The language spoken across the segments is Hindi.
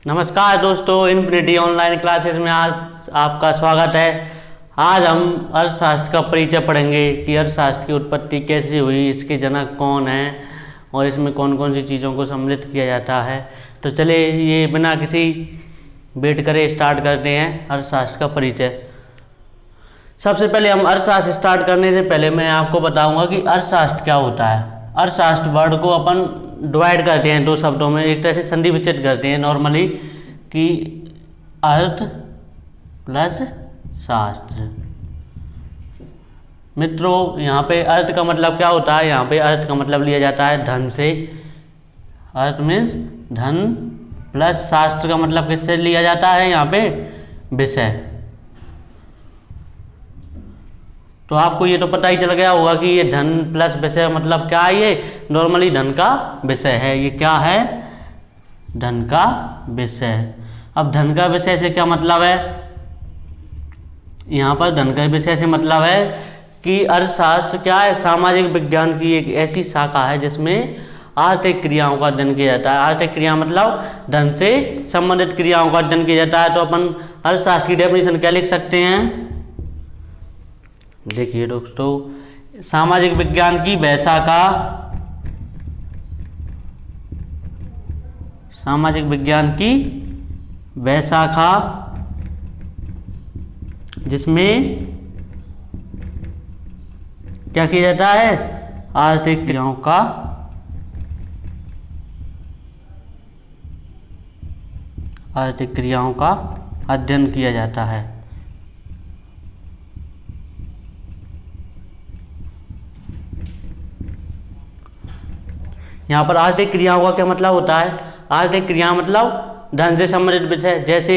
नमस्कार दोस्तों, इन्फिनिटी ऑनलाइन क्लासेस में आज आपका स्वागत है। आज हम अर्थशास्त्र का परिचय पढ़ेंगे कि अर्थशास्त्र की उत्पत्ति कैसे हुई, इसके जनक कौन हैं और इसमें कौन कौन सी चीज़ों को सम्मिलित किया जाता है। तो चलिए ये बिना किसी वेट करे स्टार्ट करते हैं अर्थशास्त्र का परिचय। सबसे पहले हम अर्थशास्त्र स्टार्ट करने से पहले मैं आपको बताऊंगा कि अर्थशास्त्र क्या होता है। अर्थशास्त्र वर्ड को अपन डिवाइड करते हैं दो शब्दों में, एक तरह से संधि विच्छेद करते हैं नॉर्मली कि अर्थ प्लस शास्त्र। मित्रों, यहाँ पे अर्थ का मतलब क्या होता है? यहाँ पे अर्थ का मतलब लिया जाता है धन से। अर्थ मीन्स धन प्लस शास्त्र का मतलब किससे लिया जाता है? यहाँ पे विषय। तो आपको ये तो पता ही चल गया होगा कि ये धन प्लस विषय मतलब क्या है। ये नॉर्मली धन का विषय है। ये क्या है? धन का विषय। अब धन का विषय से क्या मतलब है? यहाँ पर धन का विषय से मतलब है कि अर्थशास्त्र क्या है? सामाजिक विज्ञान की एक ऐसी शाखा है जिसमें आर्थिक क्रियाओं का अध्ययन किया जाता है। आर्थिक क्रिया मतलब धन से संबंधित क्रियाओं का अध्ययन किया जाता है। तो अपन अर्थशास्त्र की डेफिनेशन क्या लिख सकते हैं? देखिए दोस्तों, सामाजिक विज्ञान की वह शाखा, सामाजिक विज्ञान की वह शाखा जिसमें क्या किया जाता है? आर्थिक क्रियाओं का अध्ययन किया जाता है। यहाँ पर आर्थिक क्रियाओं का क्या मतलब होता है? आर्थिक क्रिया मतलब धन से संबंधित विषय। जैसे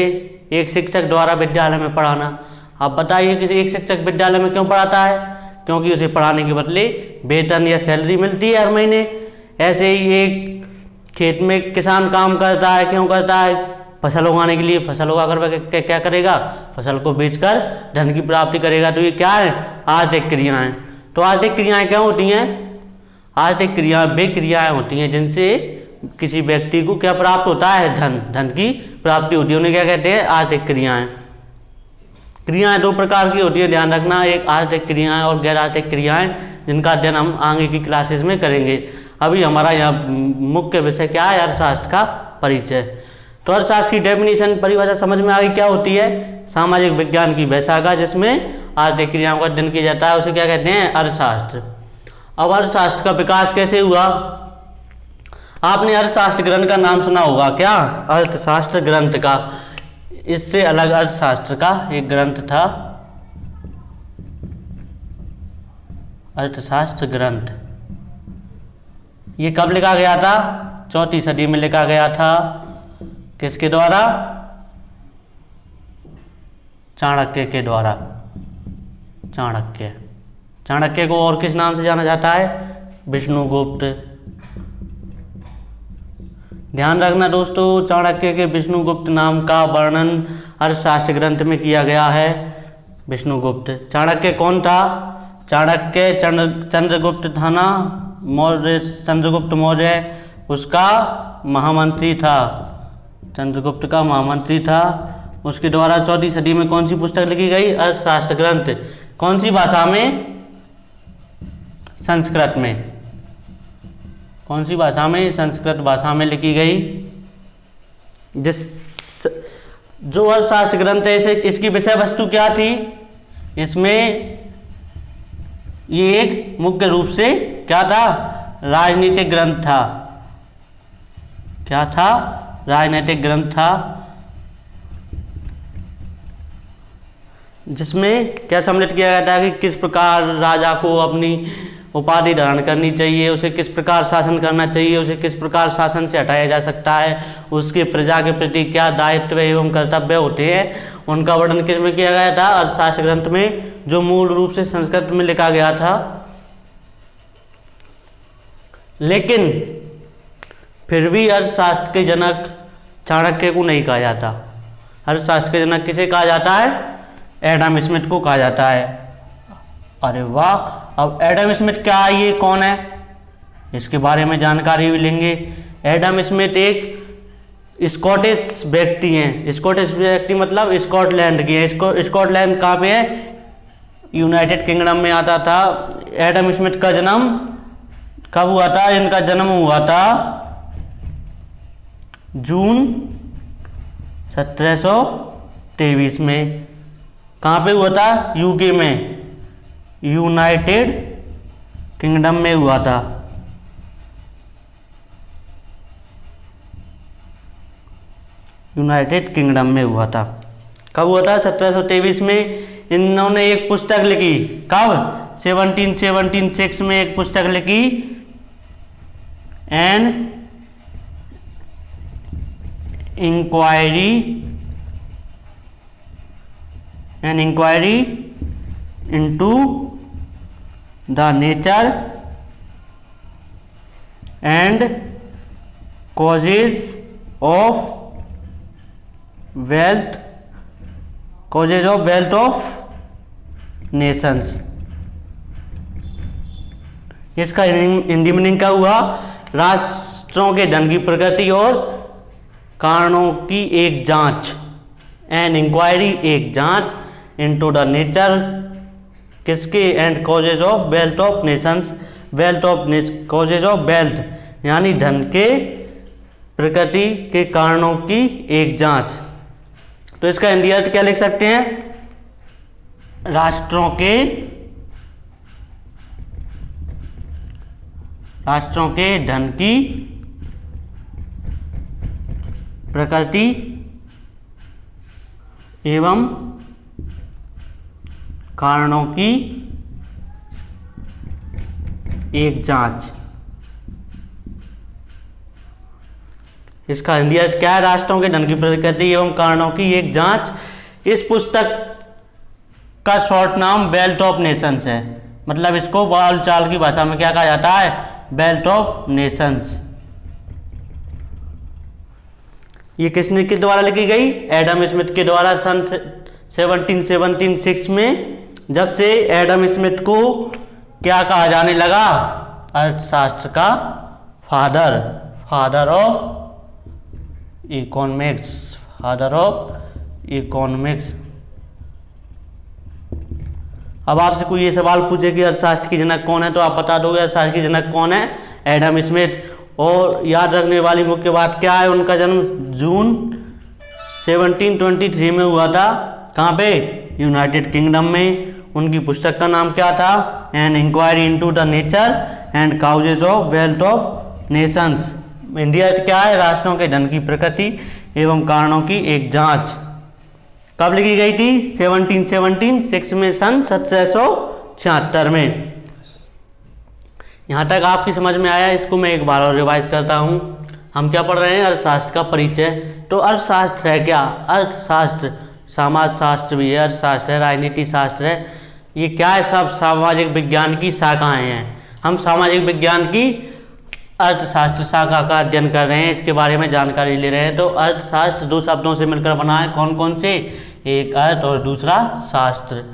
एक शिक्षक द्वारा विद्यालय में पढ़ाना। आप बताइए किसी एक शिक्षक विद्यालय में क्यों पढ़ाता है? क्योंकि उसे पढ़ाने के बदले वेतन या सैलरी मिलती है हर महीने। ऐसे ही एक खेत में किसान काम करता है, क्यों करता है? फसल उगाने के लिए। फसल उगा कर क्या करेगा? फसल को बेचकर धन की प्राप्ति करेगा। तो ये क्या है? आर्थिक क्रियाएं। तो आर्थिक क्रियाएं क्या होती हैं? आर्थिक क्रिया वे क्रियाएं होती हैं जिनसे किसी व्यक्ति को क्या प्राप्त होता है? धन की प्राप्ति होती है। उन्हें क्या कहते हैं? आर्थिक क्रियाएं। क्रियाएं दो प्रकार की होती है, ध्यान रखना। एक आर्थिक क्रियाएं और गैर आर्थिक क्रियाएं, जिनका अध्ययन हम आगे की क्लासेस में करेंगे। अभी हमारा यहाँ मुख्य विषय क्या है? अर्थशास्त्र का परिचय। तो अर्थशास्त्र की डेफिनेशन परिभाषा समझ में आ गई क्या होती है? सामाजिक विज्ञान की वह शाखा जिसमें आर्थिक क्रियाओं का अध्ययन किया जाता है, उसे क्या कहते हैं? अर्थशास्त्र। अब अर्थशास्त्र का विकास कैसे हुआ? आपने अर्थशास्त्र ग्रंथ का नाम सुना होगा क्या? अर्थशास्त्र ग्रंथ का। इससे अलग अर्थशास्त्र का एक ग्रंथ था, अर्थशास्त्र ग्रंथ। ये कब लिखा गया था? 4वीं सदी में लिखा गया था। किसके द्वारा? चाणक्य के द्वारा। चाणक्य को और किस नाम से जाना जाता है? विष्णुगुप्त। ध्यान रखना दोस्तों, चाणक्य के विष्णुगुप्त नाम का वर्णन अर्थशास्त्र ग्रंथ में किया गया है। विष्णुगुप्त। चाणक्य कौन था? चाणक्य चंद्रगुप्त था ना, मौर्य, चंद्रगुप्त मौर्य, उसका महामंत्री था। चंद्रगुप्त का महामंत्री था। उसके द्वारा 4वीं सदी में कौन सी पुस्तक लिखी गई? अर्थशास्त्र ग्रंथ। कौन सी भाषा में? संस्कृत में। कौन सी भाषा में? संस्कृत भाषा में लिखी गई। जो अर्थशास्त्र ग्रंथ है इसे, इसकी विषय वस्तु क्या थी? इसमें ये एक मुख्य रूप से क्या था? राजनीतिक ग्रंथ था। क्या था? राजनीतिक ग्रंथ था, जिसमें क्या सम्मिलित किया गया था कि किस प्रकार राजा को अपनी उपाधि धारण करनी चाहिए, उसे किस प्रकार शासन करना चाहिए, उसे किस प्रकार शासन से हटाया जा सकता है, उसके प्रजा के प्रति क्या दायित्व एवं कर्तव्य होते हैं, उनका वर्णन किस में किया गया था? अर्थशास्त्र ग्रंथ में, जो मूल रूप से संस्कृत में लिखा गया था। लेकिन फिर भी अर्थशास्त्र के जनक चाणक्य को नहीं कहा जाता। अर्थशास्त्र के जनक किसे कहा जाता है? एडम स्मिथ को कहा जाता है। अरे वाह! अब एडम स्मिथ क्या है? ये कौन है? इसके बारे में जानकारी भी लेंगे। एडम स्मिथ एक स्कॉटिश व्यक्ति हैं। स्कॉटिश व्यक्ति मतलब स्कॉटलैंड के हैं। स्कॉटलैंड कहाँ पे है? यूनाइटेड किंगडम में आता था। एडम स्मिथ का जन्म कब हुआ था? इनका जन्म हुआ था जून 1723 में। कहाँ पे हुआ था? यूके में, यूनाइटेड किंगडम में हुआ था। यूनाइटेड किंगडम में हुआ था। कब हुआ था? 1723 में। इन्होंने एक पुस्तक लिखी। कब? 1776 में एक पुस्तक लिखी, an inquiry into the nature and causes of wealth of nations. इसका हिंदी मीनिंग क्या हुआ? राष्ट्रों के धन की प्रकृति और कारणों की एक जांच। एन इंक्वायरी, एक जांच, इनटू द नेचर, किसके? And causes of wealth of Nations. Causes of wealth यानी धन के प्रकृति के कारणों की एक जांच। तो इसका हिंदी अर्थ क्या लिख सकते हैं? राष्ट्रों के धन की प्रकृति एवं कारणों की एक जांच। इसका हिंदी अर्थ क्या है? राष्ट्रों के धन की प्रकृति एवं कारणों की एक जांच। इस पुस्तक का शॉर्ट नाम वेल्थ ऑफ नेशंस है। मतलब इसको बोलचाल की भाषा में क्या कहा जाता है? Wealth of Nations. ये किसने के द्वारा लिखी गई? एडम स्मिथ के द्वारा सन 1776 में। जब से एडम स्मिथ को क्या कहा जाने लगा? अर्थशास्त्र का फादर ऑफ इकोनॉमिक्स। अब आपसे कोई ये सवाल पूछे कि अर्थशास्त्र की जनक कौन है, तो आप बता दोगे अर्थशास्त्र की जनक कौन है? Adam Smith. और याद रखने वाली मुख्य बात क्या है? उनका जन्म जून 1723 में हुआ था। कहाँ पे? यूनाइटेड किंगडम में। उनकी पुस्तक का नाम क्या था? An inquiry into the nature and causes of wealth of nations. India क्या है? राष्ट्रों के धन की प्रकृति एवं कारणों की एक जांच। कब लिखी गई थी? 1776 में, सन 1776 में। यहाँ तक आपकी समझ में आया? इसको मैं एक बार और रिवाइज करता हूँ। हम क्या पढ़ रहे हैं? अर्थशास्त्र का परिचय। तो अर्थशास्त्र है क्या? अर्थशास्त्र समाज शास्त्र भी है, अर्थशास्त्र है, राजनीति शास्त्र है। ये क्या है? सब सामाजिक विज्ञान की शाखाएं हैं। हम सामाजिक विज्ञान की अर्थशास्त्र शाखा का अध्ययन कर रहे हैं, इसके बारे में जानकारी ले रहे हैं। तो अर्थशास्त्र दो शब्दों से मिलकर बना है। कौन कौन से? एक अर्थ और दूसरा शास्त्र।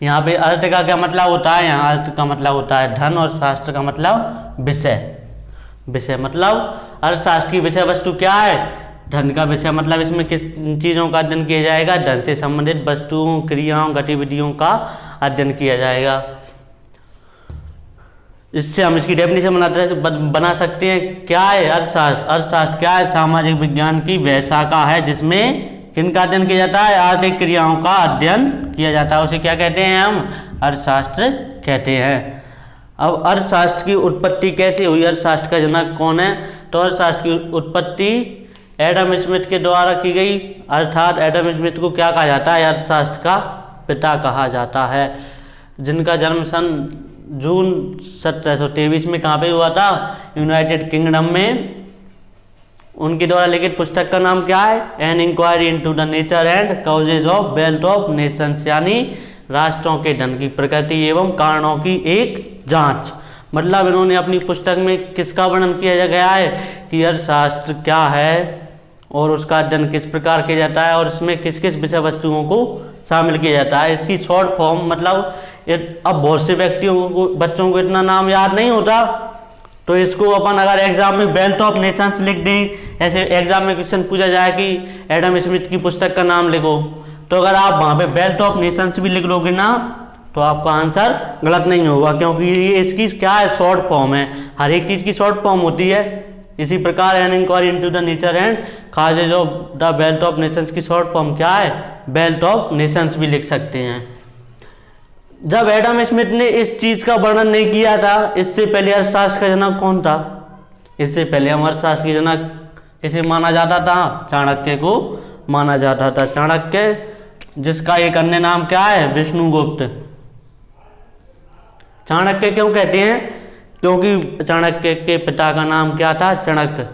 यहाँ पे अर्थ का क्या मतलब होता है? यहाँ अर्थ का मतलब होता है धन और शास्त्र का मतलब विषय मतलब अर्थशास्त्र की विषय वस्तु क्या है? धन का विषय मतलब इसमें किस चीज़ों का अध्ययन किया जाएगा? धन से संबंधित वस्तुओं, क्रियाओं, गतिविधियों का अध्ययन किया जाएगा। इससे हम इसकी डेफिनेशन बना सकते हैं। क्या है अर्थशास्त्र? अर्थशास्त्र क्या है? सामाजिक विज्ञान की वह शाखा है जिसमें किनका अध्ययन किया जाता है? आर्थिक क्रियाओं का अध्ययन किया जाता है। उसे क्या कहते हैं? हम अर्थशास्त्र कहते हैं। अब अर्थशास्त्र की उत्पत्ति कैसे हुई? अर्थशास्त्र का जनक कौन है? तो अर्थशास्त्र की उत्पत्ति एडम स्मिथ के द्वारा की गई। अर्थात एडम स्मिथ को क्या कहा जाता है? अर्थशास्त्र का पिता कहा जाता है, जिनका जन्म सन जून 1723 में कहाँ पे हुआ था? यूनाइटेड किंगडम में। उनके द्वारा लिखित पुस्तक का नाम क्या है? An inquiry into the nature and causes of wealth of nations, यानी राष्ट्रों के धन की प्रकृति एवं कारणों की एक जांच। मतलब इन्होंने अपनी पुस्तक में किसका वर्णन किया गया है कि अर्थशास्त्र क्या है और उसका अध्ययन किस प्रकार किया जाता है और इसमें किस किस विषय वस्तुओं को शामिल किया जाता है। इसकी शॉर्ट फॉर्म मतलब अब बहुत से व्यक्तियों को, बच्चों को इतना नाम याद नहीं होता, तो इसको अपन अगर एग्जाम में वेल्थ ऑफ नेशंस लिख दें, ऐसे एग्जाम में क्वेश्चन पूछा जाए कि एडम स्मिथ की पुस्तक का नाम लिखो, तो अगर आप वहाँ पे वेल्थ ऑफ नेशंस भी लिख लोगे ना तो आपका आंसर गलत नहीं होगा, क्योंकि ये इसकी क्या है, शॉर्ट फॉर्म है। हर एक चीज़ की शॉर्ट फॉर्म होती है। इसी प्रकार an inquiry into the nature and causes of the wealth of nations की शॉर्ट फॉर्म क्या है, वेल्थ ऑफ नेशंस भी लिख सकते हैं। जब एडम स्मिथ ने इस चीज का वर्णन नहीं किया था, इससे पहले अर्थशास्त्र का जनक कौन था? इससे पहले हम अर्थशास्त्र के जनक किसे माना जाता था? चाणक्य को माना जाता था। चाणक्य, जिसका एक अन्य नाम क्या है, विष्णुगुप्त। चाणक्य क्यों कहते हैं? क्योंकि चाणक्य के पिता का नाम क्या था? चाणक्य।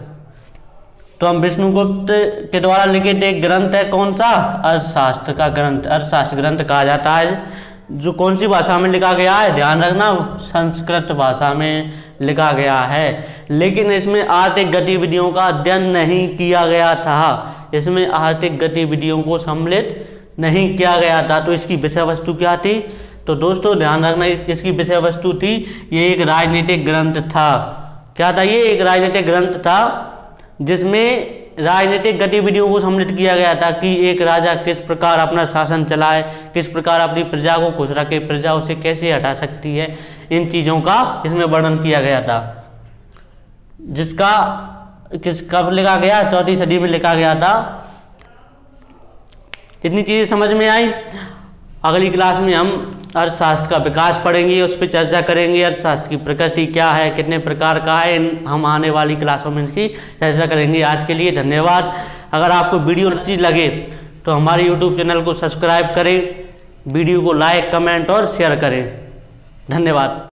तो हम विष्णुगुप्त के द्वारा लिखित एक ग्रंथ है, कौन सा? अर्थशास्त्र का ग्रंथ, अर्थशास्त्र ग्रंथ कहा जाता है। जो कौन सी भाषा में लिखा गया है? ध्यान रखना, संस्कृत भाषा में लिखा गया है। लेकिन इसमें आर्थिक गतिविधियों का अध्ययन नहीं किया गया था। इसमें आर्थिक गतिविधियों को सम्मिलित नहीं किया गया था। तो इसकी विषय वस्तु क्या थी? तो दोस्तों ध्यान रखना, इसकी विषय वस्तु थी, ये एक राजनीतिक ग्रंथ था। क्या था ये? एक राजनीतिक ग्रंथ था, जिसमें राजनीतिक गतिविधियों को सम्मिलित किया गया था कि एक राजा किस प्रकार अपना शासन चलाए, किस प्रकार अपनी प्रजा को खुश रखे, प्रजा उसे कैसे हटा सकती है, इन चीज़ों का इसमें वर्णन किया गया था। जिसका कब लिखा गया? 4वीं सदी में लिखा गया था। इतनी चीज़ें समझ में आई। अगली क्लास में हम अर्थशास्त्र का विकास पढ़ेंगे, उस पर चर्चा करेंगे। अर्थशास्त्र की प्रकृति क्या है, कितने प्रकार का है, हम आने वाली क्लासों में इसकी चर्चा करेंगे। आज के लिए धन्यवाद। अगर आपको वीडियो अच्छी लगे तो हमारे YouTube चैनल को सब्सक्राइब करें, वीडियो को लाइक, कमेंट और शेयर करें। धन्यवाद।